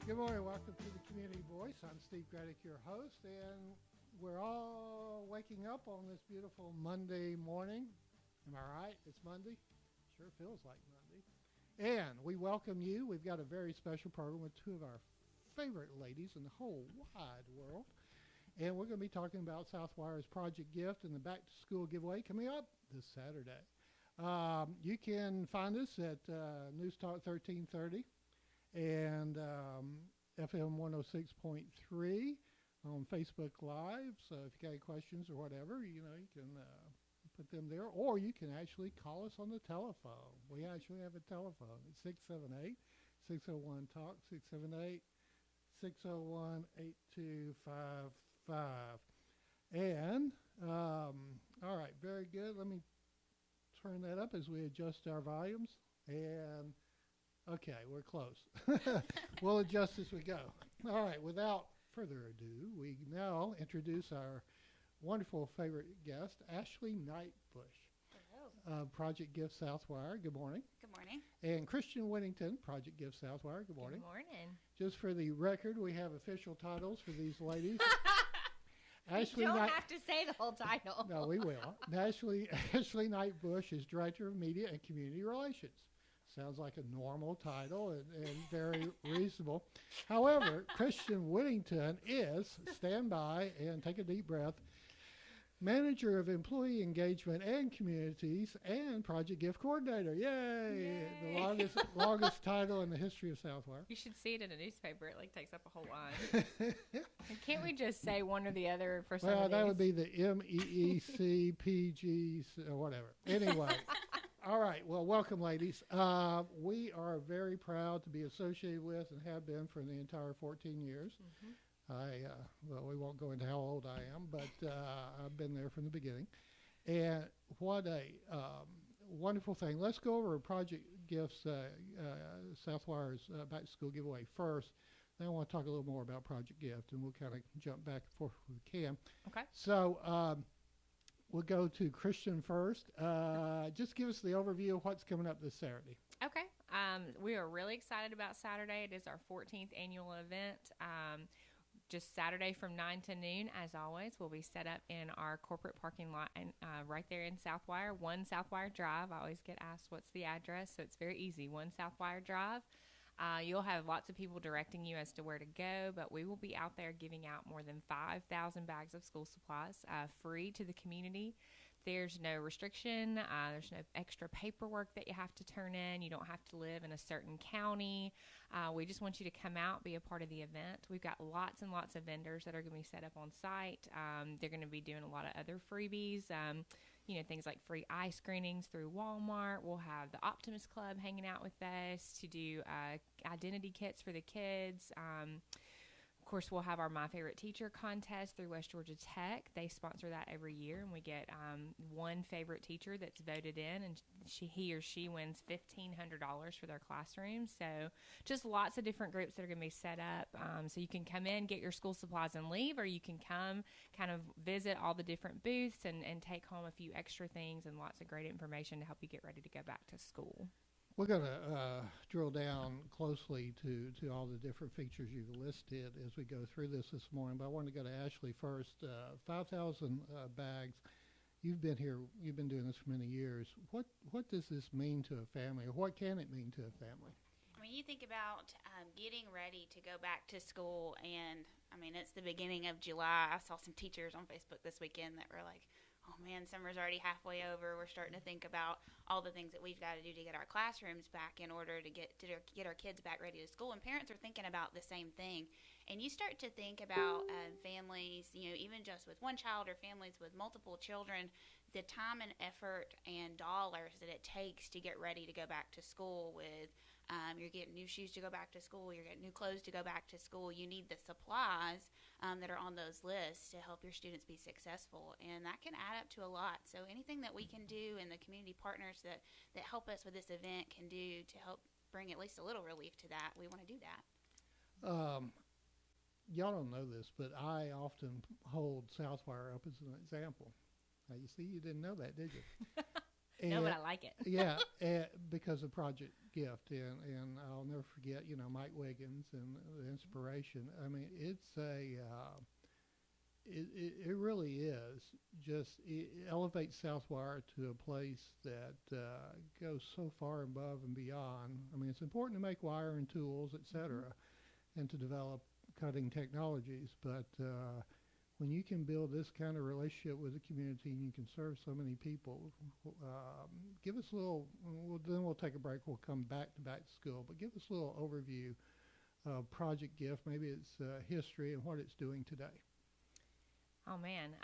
Good morning. Welcome to the Community Voice. I'm Steve Gradick, your host, and we're all waking up on this beautiful Monday morning. Am I right? It's Monday? Sure feels like Monday. And we welcome you. We've got a very special program with two of our favorite ladies in the whole wide world. And we're going to be talking about Southwire's Project Gift and the Back to School giveaway coming up this Saturday. You can find us at News Talk 1330 and FM 106.3 on Facebook Live. So if you got any questions or whatever, you can put them there. Or you can actually call us on the telephone. We actually have a telephone. It's 678-601-TALK, 678-601-8255. And, all right, very good. Let me turn that up as we adjust our volumes. And okay, we're close. We'll adjust as we go. All right, without further ado, we now introduce our wonderful favorite guest, Ashley Knightbush. Hello. Project Gift Southwire. Good morning. Good morning. And Kristian Whittington, Project Gift Southwire. Good morning. Good morning. Just for the record, we have official titles for these ladies. Ashley you don't have to say the whole title. No, we will. Ashley Knightbush is Director of Media and Community Relations. Sounds like a normal title and very reasonable. However, Kristian Whittington is, stand by and take a deep breath, Manager of Employee Engagement and Communities and Project Gift Coordinator. Yay! The longest title in the history of Southwire. You should see it in a newspaper. It takes up a whole line. Can't we just say one or the other for some of these? That would be the MEECPG or whatever. Anyway. All right. Well, welcome, ladies. We are very proud to be associated with and have been for the entire 14 years. Mm-hmm. Well, we won't go into how old I am, but I've been there from the beginning. And what a wonderful thing. Let's go over Project Gifts, Southwire's Back to School giveaway first. Then I want to talk a little more about Project Gift, and we'll kind of jump back and forth if we can. Okay. So we'll go to Kristian first. Just give us the overview of what's coming up this Saturday. Okay. We are really excited about Saturday. It is our 14th annual event. Just Saturday from 9 to noon, as always, we'll be set up in our corporate parking lot and right there in Southwire, 1 Southwire Drive. I always get asked what's the address, so it's very easy, 1 Southwire Drive. You'll have lots of people directing you as to where to go, but we will be out there giving out more than 5,000 bags of school supplies free to the community. There's no restriction. There's no extra paperwork that you have to turn in. You don't have to live in a certain county. We just want you to come out, be a part of the event. We've got lots and lots of vendors that are going to be set up on site. They're going to be doing a lot of other freebies, things like free eye screenings through Walmart. We'll have the Optimist Club hanging out with us to do identity kits for the kids. Of course, we'll have our My Favorite Teacher contest through West Georgia Tech. They sponsor that every year, and we get one favorite teacher that's voted in, and he or she wins $1,500 for their classroom. So just lots of different groups that are going to be set up. So you can come in, get your school supplies, and leave, or you can come kind of visit all the different booths and take home a few extra things and lots of great information to help you get ready to go back to school. We're going to drill down closely to all the different features you've listed as we go through this morning, but I want to go to Ashley first. 5,000 bags. You've been doing this for many years. What does this mean to a family, or what can it mean to a family? When you think about getting ready to go back to school, and it's the beginning of July. I saw some teachers on Facebook this weekend that were like, oh man, summer's already halfway over. We're starting to think about all the things that we've got to do to get our classrooms back in order to get our kids back ready to school. And parents are thinking about the same thing. And you start to think about families, even just with one child or families with multiple children, the time and effort and dollars that it takes to get ready to go back to school with. You're getting new shoes to go back to school. You're getting new clothes to go back to school. You need the supplies that are on those lists to help your students be successful. And that can add up to a lot. So anything that we can do and the community partners that help us with this event can do to help bring at least a little relief to that, we want to do that. Y'all don't know this, but I often hold Southwire up as an example. Now, you see, you didn't know that, did you? No, but I like it. Yeah, because of Project Gift, and I'll never forget, Mike Wiggins and the inspiration. I mean, it really is just it elevates Southwire to a place that goes so far above and beyond. I mean, it's important to make wire and tools, et cetera, and to develop cutting technologies, but when you can build this kind of relationship with the community and you can serve so many people, give us a little, then we'll take a break. We'll come back to school, but give us a little overview of Project Gift, maybe its history and what it's doing today. Oh, man.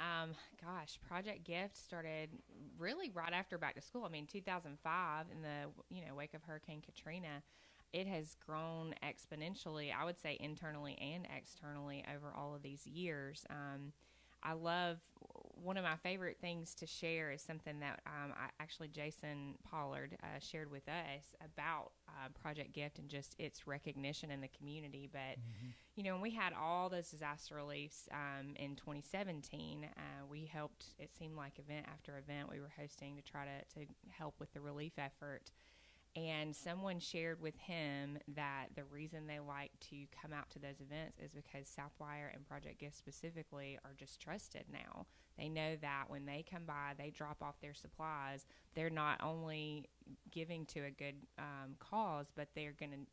Gosh, Project Gift started really right after back to school. I mean, 2005 in the wake of Hurricane Katrina. It has grown exponentially, I would say internally and externally over all of these years. I love, one of my favorite things to share is something that Jason Pollard shared with us about Project Gift and just its recognition in the community. But, when we had all those disaster reliefs in 2017, we helped, it seemed like event after event we were hosting to try to help with the relief effort. And someone shared with him that the reason they like to come out to those events is because Southwire and Project Gift specifically are just trusted now. They know that when they come by, they drop off their supplies. They're not only giving to a good cause, but they're gonna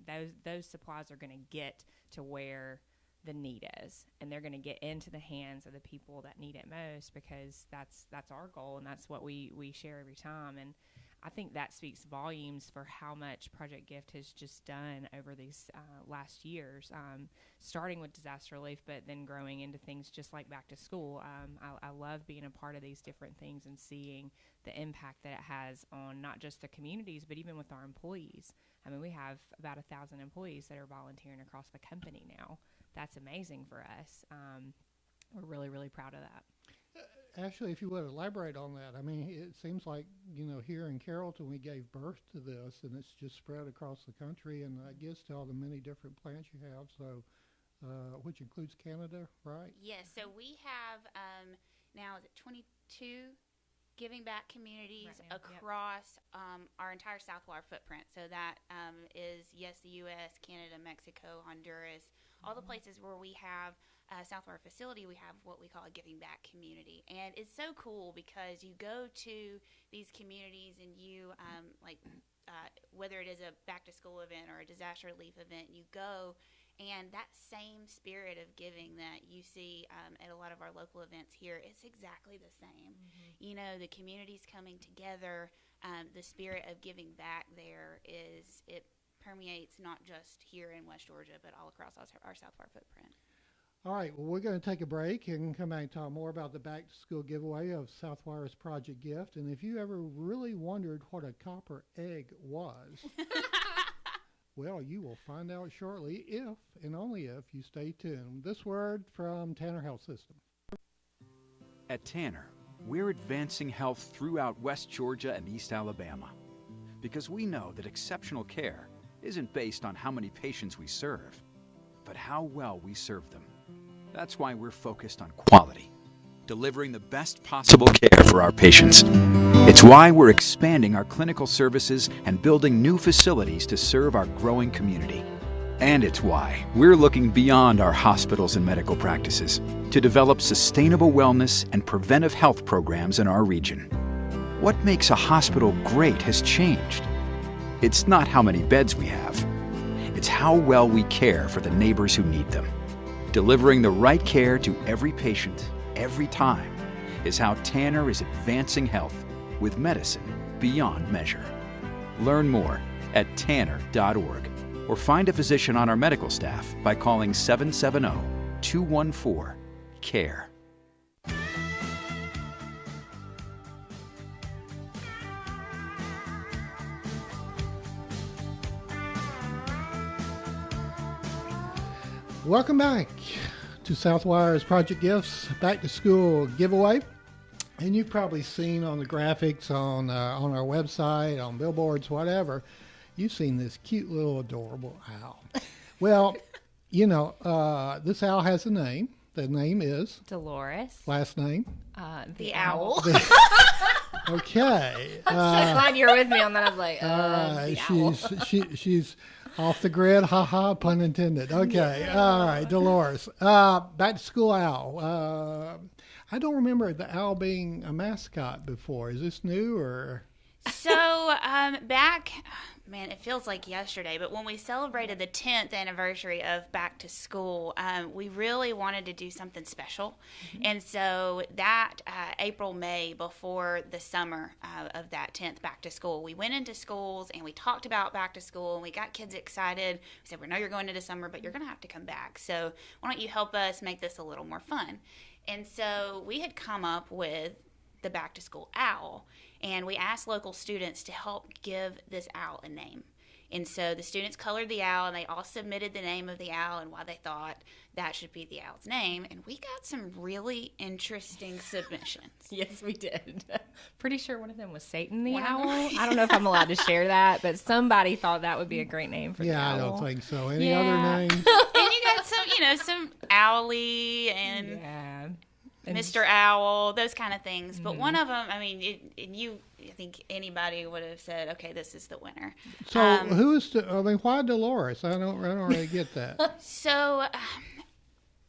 those supplies are gonna get to where the need is, and they're going to get into the hands of the people that need it most, because that's our goal, and that's what we share every time. And I think that speaks volumes for how much Project Gift has just done over these last years, starting with disaster relief, but then growing into things just like back to school. I love being a part of these different things and seeing the impact that it has on not just the communities, but even with our employees. I mean, we have about 1,000 employees that are volunteering across the company now. That's amazing for us. We're really, really proud of that. Actually, if you would elaborate on that, I mean, it seems like, here in Carrollton, we gave birth to this, and it's just spread across the country, and I guess to all the many different plants you have, so, which includes Canada, right? Yes, so we have, now is it 22 giving back communities right across our entire Southwire footprint. So that is, yes, the U.S., Canada, Mexico, Honduras, all the places where we have Southwire facility, we have what we call a giving back community. And it's so cool because you go to these communities and you, whether it is a back to school event or a disaster relief event, you go, and that same spirit of giving that you see at a lot of our local events here, it's exactly the same. The community's coming together, the spirit of giving back there it permeates not just here in West Georgia, but all across our Southwire footprint. All right, well, we're going to take a break and come back and talk more about the back-to-school giveaway of Southwire's Project Gift. And if you ever really wondered what a copper egg was, well, you will find out shortly if, and only if, you stay tuned. This word from Tanner Health System. At Tanner, we're advancing health throughout West Georgia and East Alabama, because we know that exceptional care isn't based on how many patients we serve, but how well we serve them. That's why we're focused on quality, delivering the best possible care for our patients. It's why we're expanding our clinical services and building new facilities to serve our growing community. And it's why we're looking beyond our hospitals and medical practices to develop sustainable wellness and preventive health programs in our region. What makes a hospital great has changed. It's not how many beds we have. It's how well we care for the neighbors who need them. Delivering the right care to every patient, every time, is how Tanner is advancing health with medicine beyond measure. Learn more at tanner.org or find a physician on our medical staff by calling 770-214-CARE. Welcome back to Southwire's Project Gifts Back to School giveaway. And you've probably seen on the graphics on our website, on billboards, whatever, you've seen this cute little adorable owl. Well, this owl has a name. The name is? Dolores. Last name? The owl. Okay. I'm so glad you're with me on that. I was like, All right, the owl. she's off the grid. Ha ha, pun intended. Okay, all right, Dolores. Back to school owl. I don't remember the owl being a mascot before. Is this new or? So back, man, it feels like yesterday, but when we celebrated the 10th anniversary of Back to School, we really wanted to do something special. And so that April, May, before the summer of that 10th Back to School, we went into schools and we talked about Back to School and we got kids excited. We said, we know you're going into summer, but you're going to have to come back. So why don't you help us make this a little more fun? And so we had come up with the Back to School owl. And we asked local students to help give this owl a name. And so the students colored the owl, and they all submitted the name of the owl and why they thought that should be the owl's name. And we got some really interesting submissions. Yes, we did. Pretty sure one of them was Satan the One of owl. them- I don't know if I'm allowed to share that, but somebody thought that would be a great name for the Yeah, owl. I don't think so. Any Yeah. other names? And you got some Owly and Yeah. And Mr. Owl, those kind of things. But one of them, I mean, I think anybody would have said, okay, this is the winner. So why Dolores? I don't really get that. So,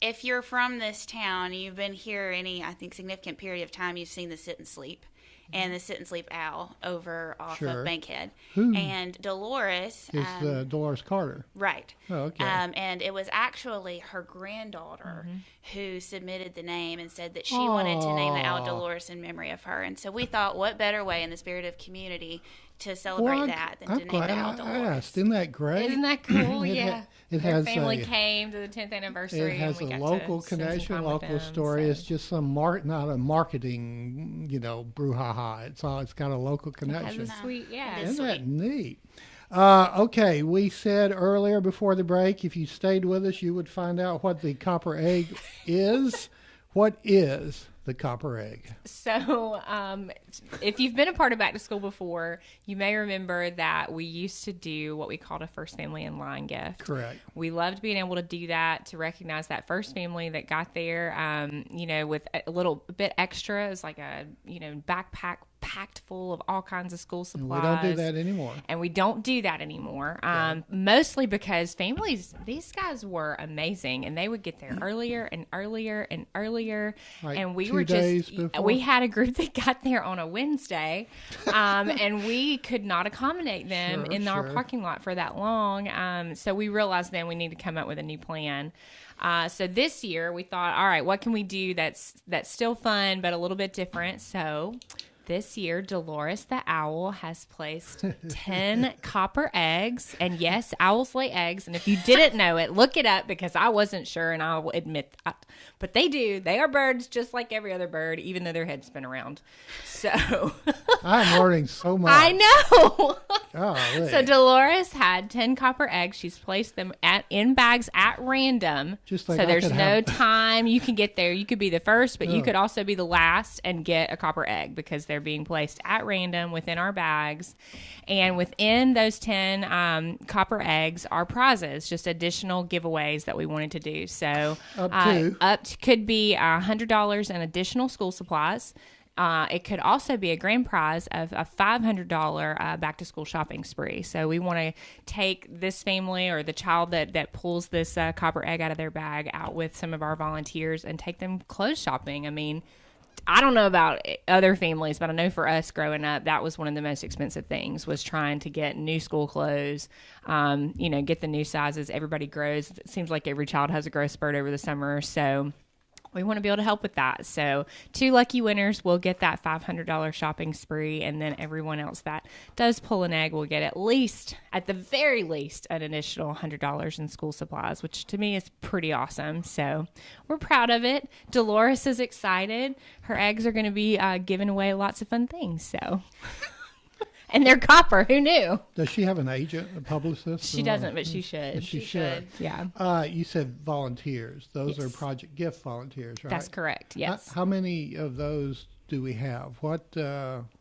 if you're from this town, you've been here any, I think, significant period of time, you've seen the Sit and Sleep and the Sit and Sleep Owl over off Sure. of Bankhead. Who And Dolores. is Dolores Carter? Right. Oh, okay. And it was actually her granddaughter who submitted the name and said that she wanted to name the owl Aw. Dolores in memory of her. And so we thought, what better way in the spirit of community to celebrate Well, that than I'm to name glad the owl I Dolores? asked. Isn't that great? Isn't that cool? It ha- Yeah. it Their has family a- came to the 10th anniversary. It has and we a got local to spend some connection, time with local them, story. so It's just some not a marketing, brouhaha. It's got a local it has connection. a sweet, yeah. It is Isn't that sweet. neat? Okay, we said earlier before the break, if you stayed with us, you would find out what the copper egg is. What is the copper egg? So, if you've been a part of Back to School before, you may remember that we used to do what we called a first family in line gift. Correct. We loved being able to do that to recognize that first family that got there, with a little bit extra. It was like a backpack packed full of all kinds of school And supplies. we don't do that anymore. And we don't do that anymore. Okay. Mostly because families, these guys were amazing, and they would get there earlier and earlier and earlier. Like and we 2 were days just, before? we had a group that got there on a Wednesday, and we could not accommodate them Sure, in our sure. parking lot for that long. So we realized then we need to come up with a new plan. So this year we thought, all right, what can we do that's still fun but a little bit different? So this year, Dolores the owl has placed 10 copper eggs. And yes, owls lay eggs. And if you didn't know it, look it up because I wasn't sure, and I'll admit that. But they do. They are birds just like every other bird, even though their heads spin around. So I'm learning so much. I know. Golly. So Dolores had 10 copper eggs. She's placed them in bags at random. Just like so I there's could no have- time you can get there. You could be the first, but you Oh. could also be the last and get a copper egg because they're being placed at random within our bags. And within those 10 copper eggs are prizes, just additional giveaways that we wanted to do. So could be $100 in additional school supplies. It could also be a grand prize of a $500 back to school shopping spree. So we want to take this family or the child that pulls this copper egg out of their bag out with some of our volunteers and take them clothes shopping. I mean, I don't know about other families, but I know for us growing up, that was one of the most expensive things was trying to get new school clothes, get the new sizes. Everybody grows. It seems like every child has a growth spurt over the summer. So we want to be able to help with that. So 2 lucky winners will get that $500 shopping spree. And then everyone else that does pull an egg will get at the very least, an additional $100 in school supplies, which to me is pretty awesome. So we're proud of it. Dolores is excited. Her eggs are going to be giving away lots of fun things. So, and they're copper. Who knew? Does she have an agent, a publicist? She doesn't, but she should. She should. Yeah, You said volunteers. Those are Yes. Project Gift volunteers, right? that's correct. Yes. How many of those do we have?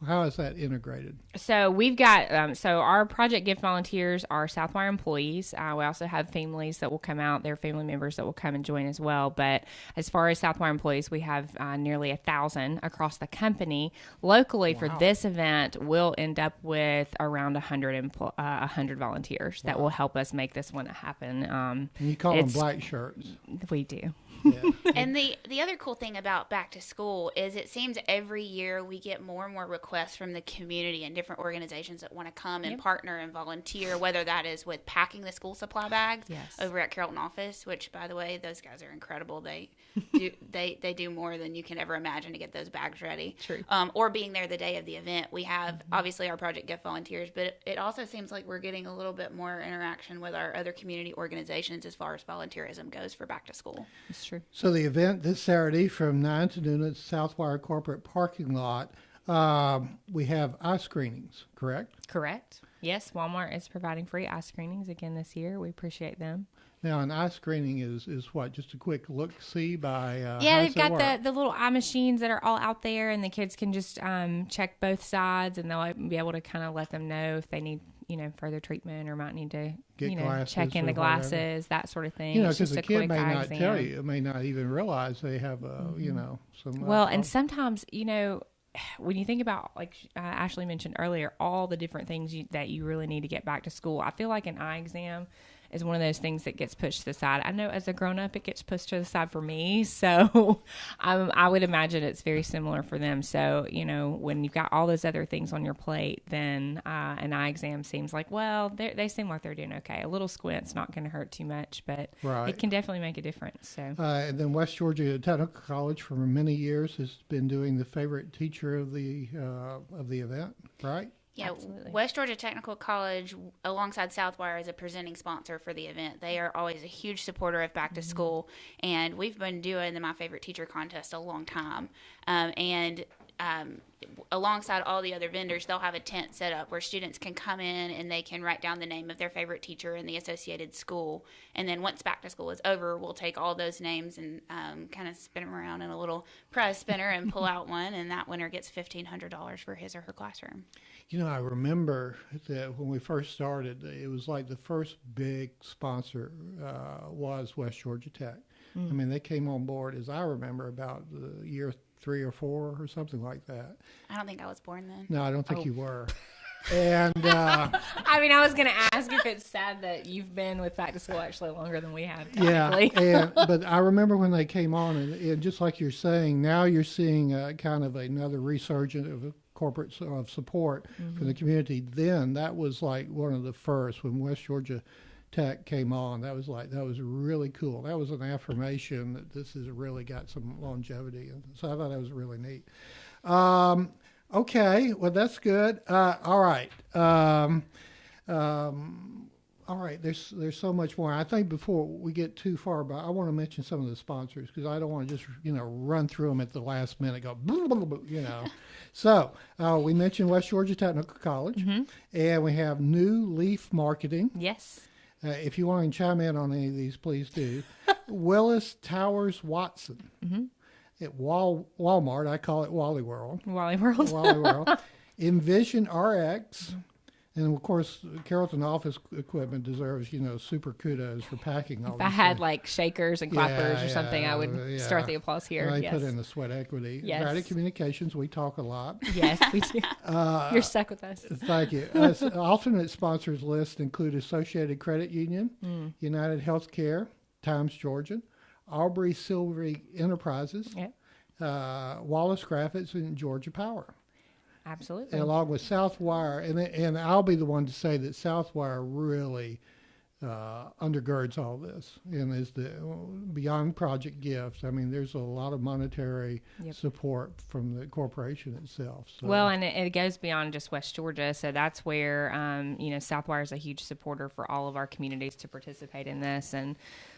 How is that integrated? So we've got, our Project Gift volunteers are Southwire employees. We also have families that will come out, their family members that will come and join as well. But as far as Southwire employees, we have nearly 1,000 across the company. Locally for this event, we'll end up with around 100 volunteers that will help us make this one happen. And you call them black shirts. We do. Yeah. And the other cool thing about back to school is it seems every year we get more and more requests from the community and different organizations that want to come and partner and volunteer, whether that is with packing the school supply bags over at Carrollton office, which by the way, those guys are incredible. They do they do more than you can ever imagine to get those bags ready. True. Or being there the day of the event. We have obviously our Project Gift volunteers, but it also seems like we're getting a little bit more interaction with our other community organizations as far as volunteerism goes for back to school. That's true. So the event this Saturday from 9 to noon at Southwire corporate parking lot, we have eye screenings, correct? Correct. Yes, Walmart is providing free eye screenings again this year. We appreciate them. Now, an eye screening is what? Just a quick look-see by... they've got the little eye machines that are all out there, and the kids can just check both sides, and they'll be able to kind of let them know if they need, further treatment or might need to, check in the glasses, that sort of thing. Because the kid may not tell you, may not even realize they have, some... Well, and sometimes, when you think about, like Ashley mentioned earlier, all the different things that you really need to get back to school, I feel like an eye exam is one of those things that gets pushed to the side. I know as a grown-up, it gets pushed to the side for me. So I would imagine it's very similar for them. So, when you've got all those other things on your plate, then an eye exam seems like, well, they seem like they're doing okay. A little squint's not going to hurt too much, but it can definitely make a difference. So, and then West Georgia Technical College for many years has been doing the favorite teacher of the event, right? Yeah, absolutely. West Georgia Technical College, alongside Southwire, is a presenting sponsor for the event. They are always a huge supporter of Back to School, and we've been doing the My Favorite Teacher contest a long time. Alongside all the other vendors, they'll have a tent set up where students can come in and they can write down the name of their favorite teacher and the associated school. And then once Back to School is over, we'll take all those names and kind of spin them around in a little prize spinner and pull out one, and that winner gets $1,500 for his or her classroom. I remember that when we first started, it was like the first big sponsor was West Georgia Tech. I mean, they came on board, as I remember, about the year 3 or 4 or something like that. I don't think I was born then. No, I don't think you were. And I was going to ask if it's sad that you've been with Back to School actually longer than we have. Yeah, but I remember when they came on, and just like you're saying, now you're seeing kind of another resurgence of corporate support from the community. Then that was like one of the first when West Georgia Tech came on. That was really cool. That was an affirmation that this has really got some longevity, and so I thought that was really neat. Okay, well that's good. All right. All right, there's so much more. I think before we get too far, but I want to mention some of the sponsors because I don't want to just run through them at the last minute. Go blah, blah, blah, So we mentioned West Georgia Technical College, and we have New Leaf Marketing. Yes. If you want to chime in on any of these, please do. Willis Towers Watson at Walmart. I call it Wally World. Wally World. Wally World. Envision RX. And of course, Carrollton Office Equipment deserves, super kudos for packing all If I had like shakers and clappers or something, I would start the applause here. They put in the sweat equity. Yes. Graded Communications, we talk a lot. Yes, we do. You're stuck with us. Thank you. Alternate sponsors list include Associated Credit Union, United Healthcare, Times Georgia, Aubrey Silvery Enterprises, Wallace Graphics, and Georgia Power. Absolutely. And along with Southwire, and I'll be the one to say that Southwire really undergirds all this and is the beyond project gifts. I mean, there's a lot of monetary support from the corporation itself. So. Well, and it goes beyond just West Georgia. So that's where, Southwire is a huge supporter for all of our communities to participate in this. And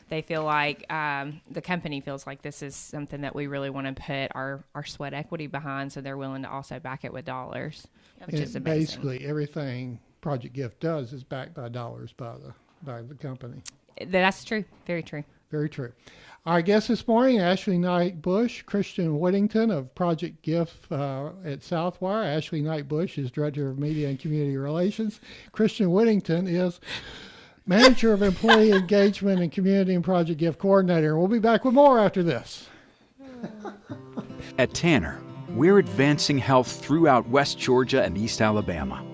they feel like the company feels like this is something that we really want to put our sweat equity behind, so they're willing to also back it with dollars, which is amazing. Basically, everything Project Gift does is backed by dollars by the company. That's true. Very true. Very true. Our guest this morning, Ashley Knight Bush, Kristian Whittington of Project GIF at Southwire. Ashley Knight Bush is Director of Media and Community Relations. Kristian Whittington is Manager of Employee Engagement and Community and Project GIF Coordinator. We'll be back with more after this. At Tanner, we're advancing health throughout West Georgia and East Alabama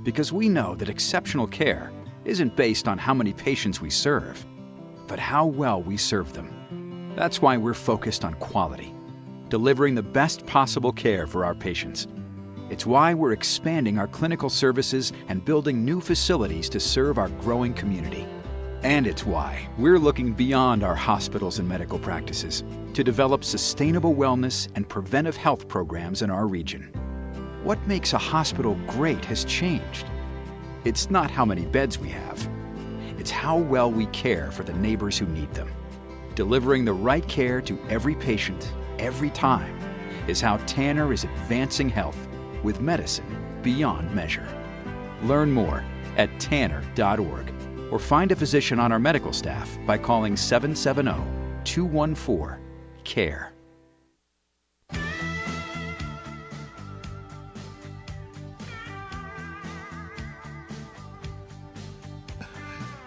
because we know that exceptional care isn't based on how many patients we serve, but how well we serve them. That's why we're focused on quality, delivering the best possible care for our patients. It's why we're expanding our clinical services and building new facilities to serve our growing community. And it's why we're looking beyond our hospitals and medical practices to develop sustainable wellness and preventive health programs in our region. What makes a hospital great has changed. It's not how many beds we have. It's how well we care for the neighbors who need them. Delivering the right care to every patient, every time, is how Tanner is advancing health with medicine beyond measure. Learn more at tanner.org or find a physician on our medical staff by calling 770-214-CARE.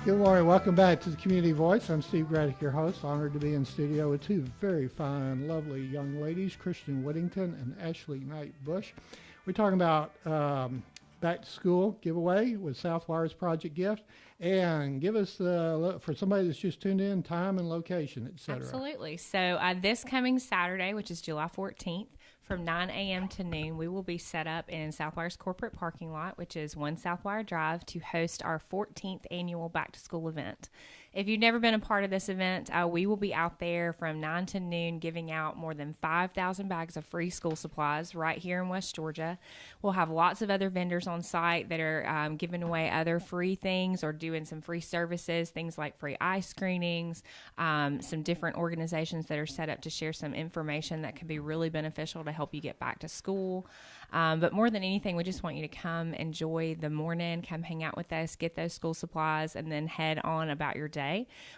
Good morning. Welcome back to the Community Voice. I'm Steve Graddick, your host. Honored to be in studio with two very fine, lovely young ladies, Kristian Whittington and Ashley Knight Bush. We're talking about back to school giveaway with Southwire's Project Gift. And give us, for somebody that's just tuned in, time and location, et cetera. Absolutely. So this coming Saturday, which is July 14th, from 9 a.m. to noon, we will be set up in Southwire's corporate parking lot, which is 1 Southwire Drive, to host our 14th annual Back to School event. If you've never been a part of this event, we will be out there from 9 to noon giving out more than 5,000 bags of free school supplies right here in West Georgia. We'll have lots of other vendors on site that are giving away other free things or doing some free services, things like free eye screenings, some different organizations that are set up to share some information that can be really beneficial to help you get back to school. But more than anything, we just want you to come enjoy the morning, come hang out with us, get those school supplies, and then head on about your day.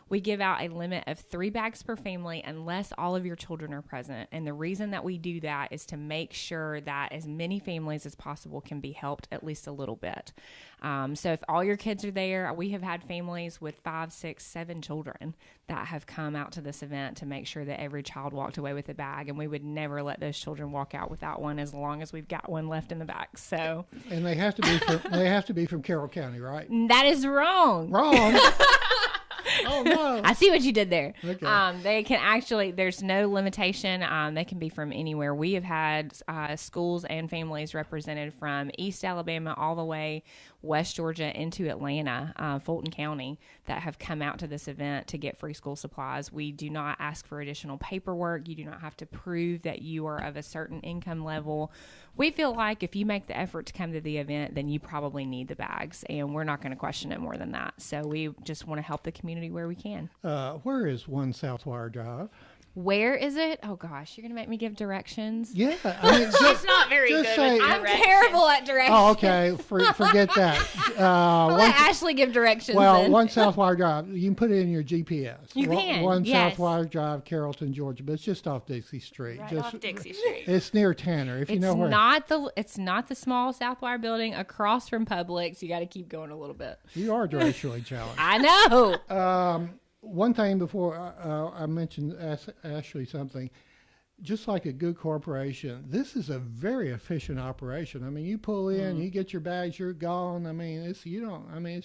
We give out a limit of 3 bags per family unless all of your children are present. And the reason that we do that is to make sure that as many families as possible can be helped at least a little bit. So if all your kids are there, we have had families with 5, 6, 7 children that have come out to this event to make sure that every child walked away with a bag, and we would never let those children walk out without one as long as we've got one left in the back. So, and they have to be from Carroll County, right? That is wrong. Wrong. Oh no! I see what you did there. Okay. They can actually. There's no limitation. They can be from anywhere. We have had schools and families represented from East Alabama all the way West Georgia into Atlanta, Fulton County, that have come out to this event to get free school supplies. We do not ask for additional paperwork. You do not have to prove that you are of a certain income level. We feel like if you make the effort to come to the event, then you probably need the bags, and we're not going to question it more than that. So we just want to help the community where we can. Where is 1 Southwire Drive? Where is it? Oh, gosh, you're going to make me give directions? Yeah. I mean, She's not very good with I'm directions. terrible at directions. Oh, okay. Forget that. I'll let Ashley give directions then. 1 Southwire Drive. You can put it in your GPS. You can, 1 yes. Southwire Drive, Carrollton, Georgia. But it's just off Dixie Street. Right just, off Dixie Street. It's near Tanner, if you know where. It's not the small Southwire building across from Publix. You got to keep going a little bit. You are directionally challenged. I know. One thing before I mentioned Ashley something, just like a good corporation, this is a very efficient operation. I mean, you pull in, you get your bags, you're gone. I mean, it's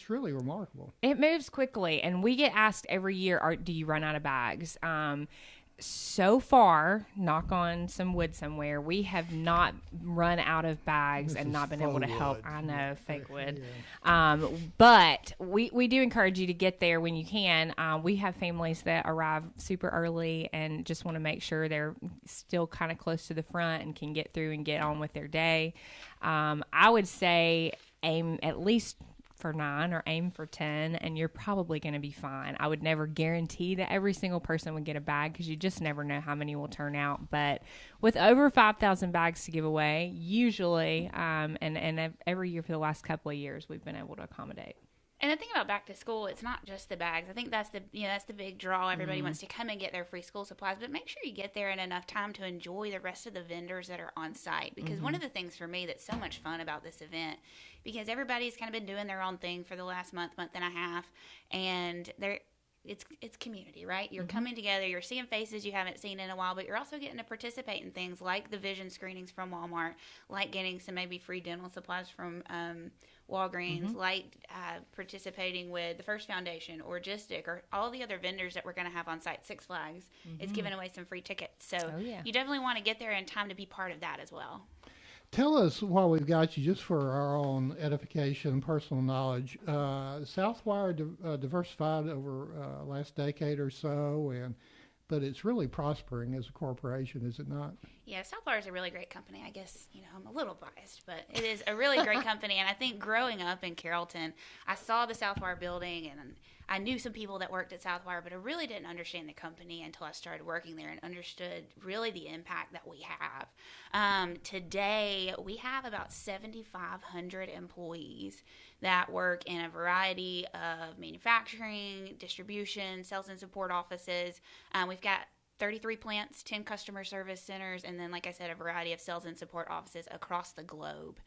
really remarkable. It moves quickly, and we get asked every year, do you run out of bags? So far, knock on some wood somewhere, we have not run out of bags and not been able to help. I know, fake wood. Yeah. But we do encourage you to get there when you can. We have families that arrive super early and just want to make sure they're still kind of close to the front and can get through and get on with their day. I would say aim at least for 9 or aim for 10, and you're probably going to be fine. I would never guarantee that every single person would get a bag because you just never know how many will turn out. But with over 5,000 bags to give away, usually, and every year for the last couple of years, we've been able to accommodate. And the thing about back to school, it's not just the bags. I think that's the big draw. Everybody wants to come and get their free school supplies, but make sure you get there in enough time to enjoy the rest of the vendors that are on site. Because one of the things for me that's so much fun about this event, because everybody's kind of been doing their own thing for the last month and a half, and it's community, right? You're coming together, you're seeing faces you haven't seen in a while, but you're also getting to participate in things like the vision screenings from Walmart, like getting some maybe free dental supplies from Walgreens, like participating with the First Foundation or Gistic or all the other vendors that we're going to have on site. Six Flags is giving away some free tickets. So you definitely want to get there in time to be part of that as well. Tell us, while we've got you, just for our own edification, personal knowledge, Southwire diversified over last decade or so, but it's really prospering as a corporation, is it not? Yeah, Southwire is a really great company. I guess, I'm a little biased, but it is a really great company. And I think growing up in Carrollton, I saw the Southwire building, and I knew some people that worked at Southwire, but I really didn't understand the company until I started working there and understood really the impact that we have. Today, we have about 7,500 employees that work in a variety of manufacturing, distribution, sales and support offices. We've got 33 plants, 10 customer service centers, and then, like I said, a variety of sales and support offices across the globe.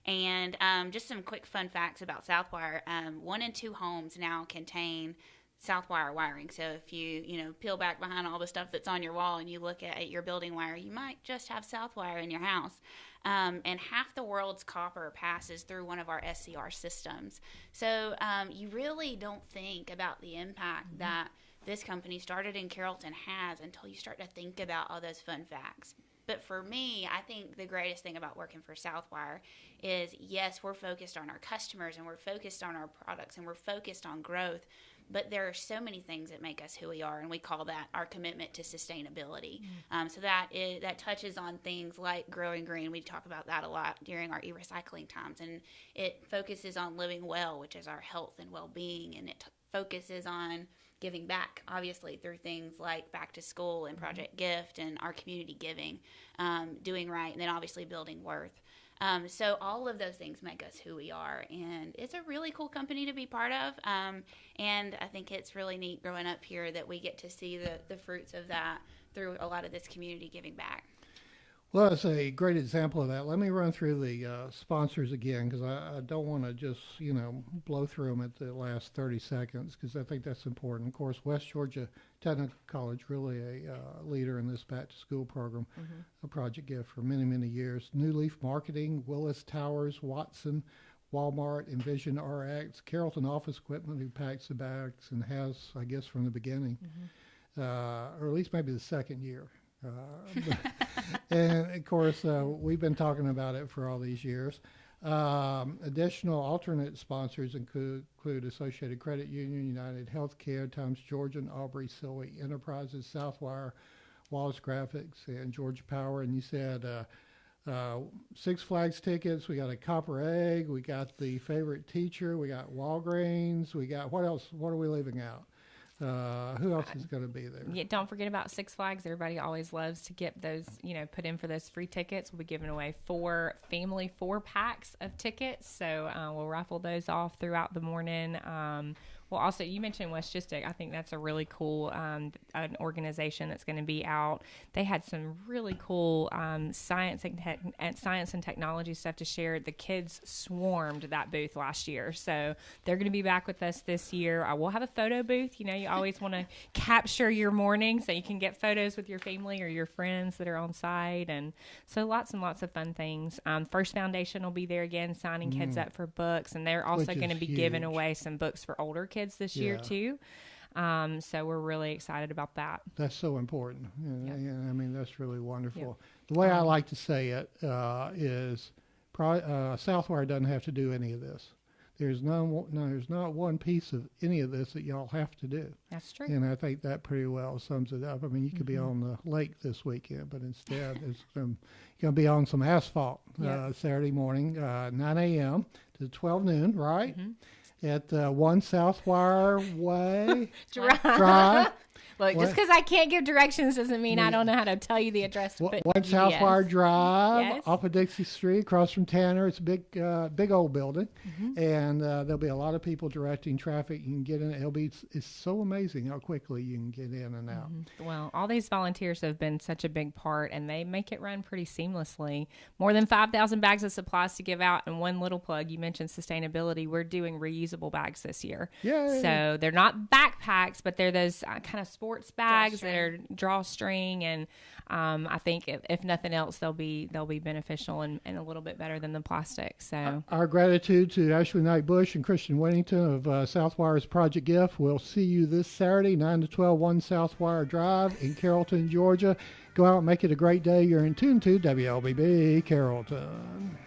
And just some quick fun facts about Southwire. 1 in 2 homes now contain Southwire wiring. So if you peel back behind all the stuff that's on your wall and you look at your building wire, you might just have Southwire in your house. And half the world's copper passes through one of our SCR systems. So you really don't think about the impact that this company started in Carrollton has until you start to think about all those fun facts. But for me, I think the greatest thing about working for Southwire is, yes, we're focused on our customers and we're focused on our products and we're focused on growth, but there are so many things that make us who we are, and we call that our commitment to sustainability. So that touches on things like growing green. We talk about that a lot during our e-recycling times, and it focuses on living well, which is our health and well-being, and it focuses on giving back, obviously, through things like Back to School and Project Gift and our community giving, doing right, and then obviously building worth. So all of those things make us who we are, and it's a really cool company to be part of, and I think it's really neat growing up here that we get to see the fruits of that through a lot of this community giving back. Well, that's a great example of that. Let me run through the sponsors again, because I don't want to just, blow through them at the last 30 seconds, because I think that's important. Of course, West Georgia Technical College, really a leader in this back-to-school program, a Project Gift for many, many years. New Leaf Marketing, Willis Towers, Watson, Walmart, Envision RX, Carrollton Office Equipment, who packs the bags and has, I guess, from the beginning, or at least maybe the second year. And of course, we've been talking about it for all these years. Additional alternate sponsors include Associated Credit Union, United Healthcare, Times Georgian, Aubrey Silly Enterprises, Southwire, Wallace Graphics, and Georgia Power. And you said Six Flags tickets. We got a copper egg. We got the favorite teacher. We got Walgreens. We got what else? What are we leaving out? Who else is going to be there? Yeah, don't forget about Six Flags. Everybody always loves to get those, put in for those free tickets. We'll be giving away 4 packs of tickets. So we'll raffle those off throughout the morning. Well, also, you mentioned West Gistic. I think that's a really cool an organization that's going to be out. They had some really cool science and technology stuff to share. The kids swarmed that booth last year. So they're going to be back with us this year. We'll have a photo booth. You always want to capture your morning so you can get photos with your family or your friends that are on site. And so lots and lots of fun things. First Foundation will be there again, signing kids up for books. And they're also going to be giving away some books for older kids this year too. So we're really excited about that. That's so important. And I mean, that's really wonderful. The way I like to say it is Southwire doesn't have to do any of this. There's not one piece of any of this that y'all have to do. That's true. And I think that pretty well sums it up. I mean, you could be on the lake this weekend, but instead it's going to be on some asphalt Saturday morning, 9 a.m. to 12 noon, right? At 1 Southwire Way Drive. Look, just because I can't give directions doesn't mean I don't know how to tell you the address to put One Southwire Drive Yes. off of Dixie Street, across from Tanner. It's a big old building, Mm-hmm. and there'll be a lot of people directing traffic. You can get in. It's so amazing how quickly you can get in and out. Well, all these volunteers have been such a big part, and they make it run pretty seamlessly. More than 5,000 bags of supplies to give out, and one little plug, you mentioned sustainability. We're doing reusable bags this year. Yay. So they're not backpacks, but they're those kind of sports bags that are drawstring, and I think if nothing else, they'll be beneficial and a little bit better than the plastic. So Our gratitude to Ashley Knight Bush and Kristian Whittington of Southwire's Project Gift. We'll see you this Saturday, 9 to 12, 1 Southwire Drive in Carrollton, Georgia. Go out and make it a great day. You're in tune to WLBB Carrollton.